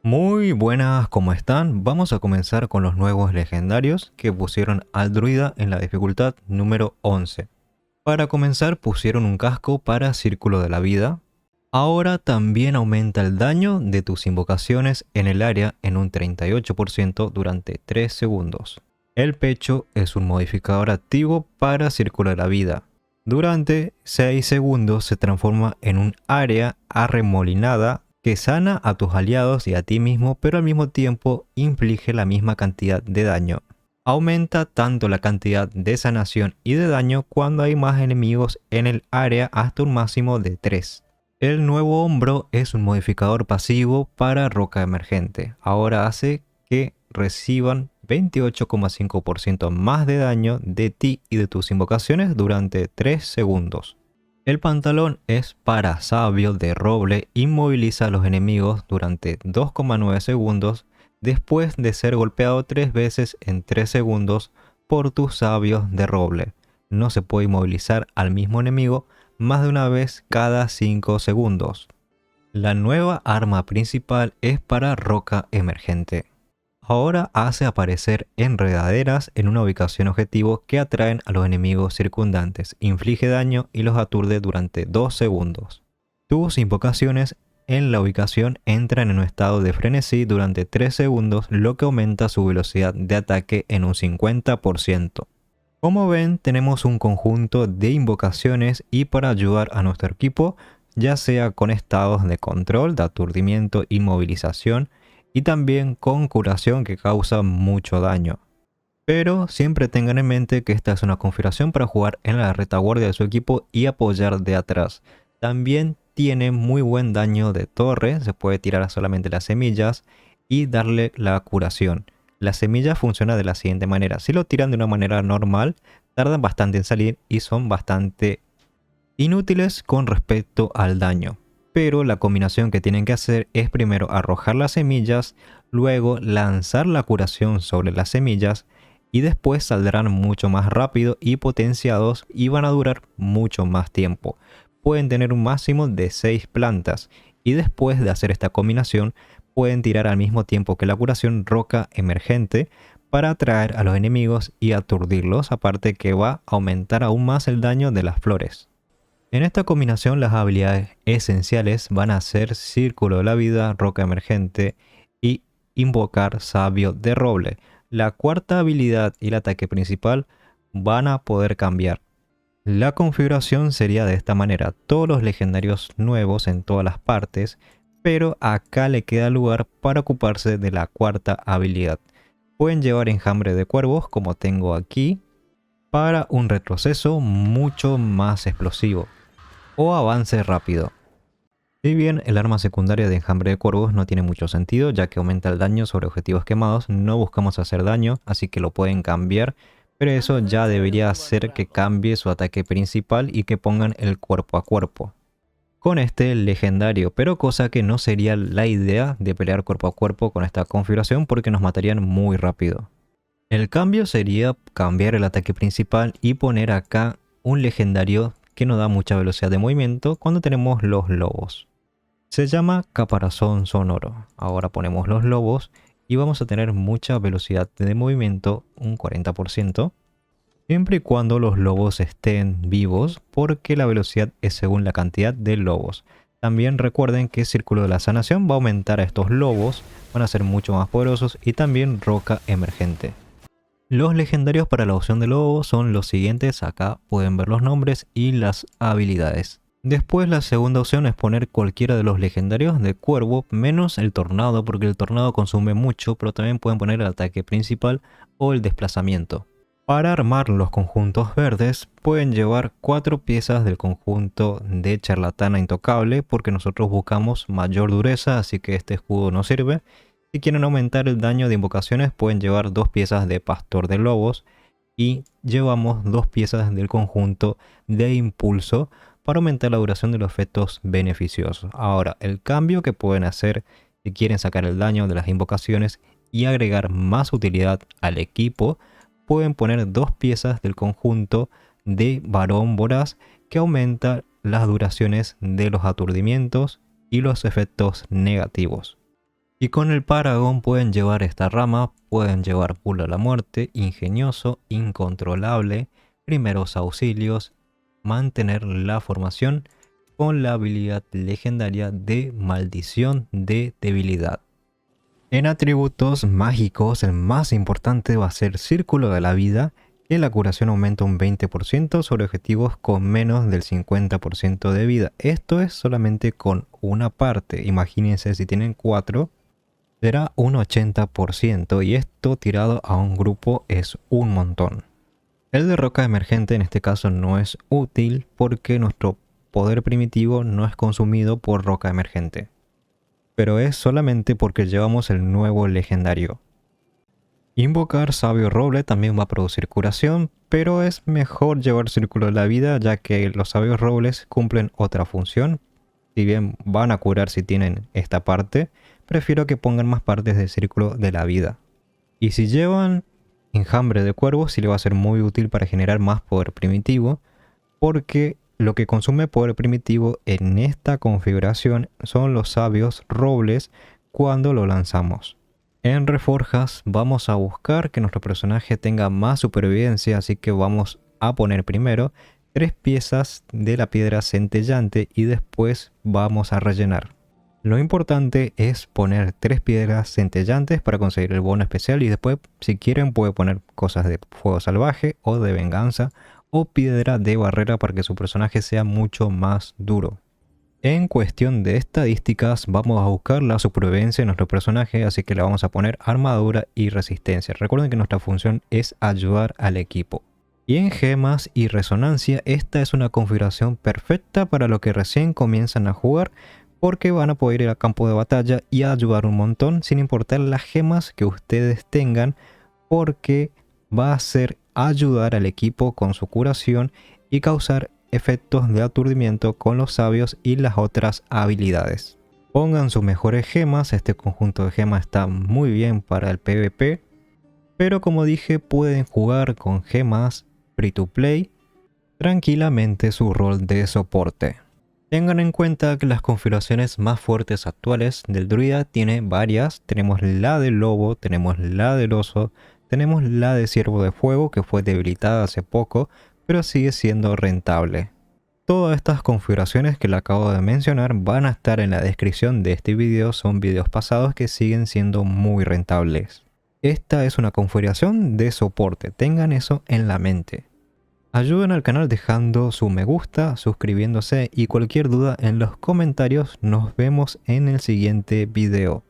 Muy buenas, ¿cómo están? Vamos a comenzar con los nuevos legendarios que pusieron al druida en la dificultad número 11. Para comenzar pusieron un casco para Círculo de la Vida. Ahora también aumenta el daño de tus invocaciones en el área en un 38% durante 3 segundos. El pecho es un modificador activo para Círculo de la Vida. Durante 6 segundos se transforma en un área arremolinada que sana a tus aliados y a ti mismo, pero al mismo tiempo inflige la misma cantidad de daño. Aumenta tanto la cantidad de sanación y de daño cuando hay más enemigos en el área hasta un máximo de 3. El nuevo hombro es un modificador pasivo para roca emergente. Ahora hace que reciban 28,5% más de daño de ti y de tus invocaciones durante 3 segundos. El pantalón es para sabio de roble, inmoviliza a los enemigos durante 2,9 segundos después de ser golpeado 3 veces en 3 segundos por tus sabios de roble. No se puede inmovilizar al mismo enemigo más de una vez cada 5 segundos. La nueva arma principal es para roca emergente. Ahora hace aparecer enredaderas en una ubicación objetivo que atraen a los enemigos circundantes, inflige daño y los aturde durante 2 segundos. Tus invocaciones en la ubicación entran en un estado de frenesí durante 3 segundos, lo que aumenta su velocidad de ataque en un 50%. Como ven, tenemos un conjunto de invocaciones y para ayudar a nuestro equipo, ya sea con estados de control, de aturdimiento, inmovilización, y también con curación que causa mucho daño. Pero siempre tengan en mente que esta es una configuración para jugar en la retaguardia de su equipo y apoyar de atrás. También tiene muy buen daño de torre, se puede tirar solamente las semillas y darle la curación. La semilla funciona de la siguiente manera: si lo tiran de una manera normal, tardan bastante en salir y son bastante inútiles con respecto al daño. Pero la combinación que tienen que hacer es primero arrojar las semillas, luego lanzar la curación sobre las semillas y después saldrán mucho más rápido y potenciados y van a durar mucho más tiempo. Pueden tener un máximo de 6 plantas y después de hacer esta combinación pueden tirar al mismo tiempo que la curación roca emergente para atraer a los enemigos y aturdirlos, aparte que va a aumentar aún más el daño de las flores. En esta combinación las habilidades esenciales van a ser Círculo de la Vida, Roca Emergente y Invocar Sabio de Roble. La cuarta habilidad y el ataque principal van a poder cambiar. La configuración sería de esta manera: todos los legendarios nuevos en todas las partes, pero acá le queda lugar para ocuparse de la cuarta habilidad. Pueden llevar Enjambre de Cuervos, como tengo aquí, para un retroceso mucho más explosivo o avance rápido. Si bien el arma secundaria de Enjambre de Cuervos no tiene mucho sentido, ya que aumenta el daño sobre objetivos quemados, no buscamos hacer daño, así que lo pueden cambiar, pero eso ya debería hacer que cambie su ataque principal y que pongan el cuerpo a cuerpo con este legendario, pero cosa que no sería la idea de pelear cuerpo a cuerpo con esta configuración porque nos matarían muy rápido. El cambio sería cambiar el ataque principal y poner acá un legendario que nos da mucha velocidad de movimiento cuando tenemos los lobos. Se llama Caparazón Sonoro. Ahora ponemos los lobos y vamos a tener mucha velocidad de movimiento, un 40%, siempre y cuando los lobos estén vivos, porque la velocidad es según la cantidad de lobos. También recuerden que Círculo de la Sanación va a aumentar a estos lobos, van a ser mucho más poderosos, y también Roca Emergente. Los legendarios para la opción de lobo son los siguientes, acá pueden ver los nombres y las habilidades. Después la segunda opción es poner cualquiera de los legendarios de cuervo menos el tornado, porque el tornado consume mucho, pero también pueden poner el ataque principal o el desplazamiento. Para armar los conjuntos verdes pueden llevar 4 piezas del conjunto de Charlatana Intocable, porque nosotros buscamos mayor dureza, así que este escudo no sirve. Si quieren aumentar el daño de invocaciones pueden llevar 2 piezas de Pastor de Lobos y llevamos 2 piezas del conjunto de Impulso para aumentar la duración de los efectos beneficiosos. Ahora, el cambio que pueden hacer si quieren sacar el daño de las invocaciones y agregar más utilidad al equipo, pueden poner 2 piezas del conjunto de Varón Voraz que aumenta las duraciones de los aturdimientos y los efectos negativos. Y con el Paragon pueden llevar esta rama, pueden llevar Pula a la Muerte, Ingenioso, Incontrolable, Primeros Auxilios, mantener la formación con la habilidad legendaria de Maldición de Debilidad. En atributos mágicos, el más importante va a ser Círculo de la Vida, que la curación aumenta un 20% sobre objetivos con menos del 50% de vida. Esto es solamente con una parte. Imagínense si tienen 4, será un 80% y esto tirado a un grupo es un montón. El de roca emergente en este caso no es útil porque nuestro poder primitivo no es consumido por roca emergente, pero es solamente porque llevamos el nuevo legendario. Invocar Sabio Roble también va a producir curación, pero es mejor llevar Círculo de la Vida ya que los Sabios Robles cumplen otra función. Si bien van a curar si tienen esta parte, prefiero que pongan más partes del Círculo de la Vida. Y si llevan Enjambre de Cuervos, sí le va a ser muy útil para generar más poder primitivo, porque lo que consume poder primitivo en esta configuración son los Sabios Robles cuando lo lanzamos. En Reforjas vamos a buscar que nuestro personaje tenga más supervivencia, así que vamos a poner primero 3 piezas de la piedra centellante y después vamos a rellenar. Lo importante es poner 3 piedras centellantes para conseguir el bono especial y después si quieren pueden poner cosas de fuego salvaje o de venganza o piedra de barrera para que su personaje sea mucho más duro. En cuestión de estadísticas vamos a buscar la supervivencia de nuestro personaje, así que le vamos a poner armadura y resistencia. Recuerden que nuestra función es ayudar al equipo. Y en gemas y resonancia, esta es una configuración perfecta para los que recién comienzan a jugar, porque van a poder ir al campo de batalla y ayudar un montón sin importar las gemas que ustedes tengan, porque va a ser ayudar al equipo con su curación y causar efectos de aturdimiento con los sabios y las otras habilidades. Pongan sus mejores gemas, este conjunto de gemas está muy bien para el PvP, pero como dije pueden jugar con gemas free to play tranquilamente su rol de soporte. Tengan en cuenta que las configuraciones más fuertes actuales del druida tiene varias. Tenemos la del lobo, tenemos la del oso, tenemos la de ciervo de fuego que fue debilitada hace poco, pero sigue siendo rentable. Todas estas configuraciones que le acabo de mencionar van a estar en la descripción de este video, son videos pasados que siguen siendo muy rentables. Esta es una configuración de soporte, tengan eso en la mente. Ayuden al canal dejando su me gusta, suscribiéndose y cualquier duda en los comentarios. Nos vemos en el siguiente video.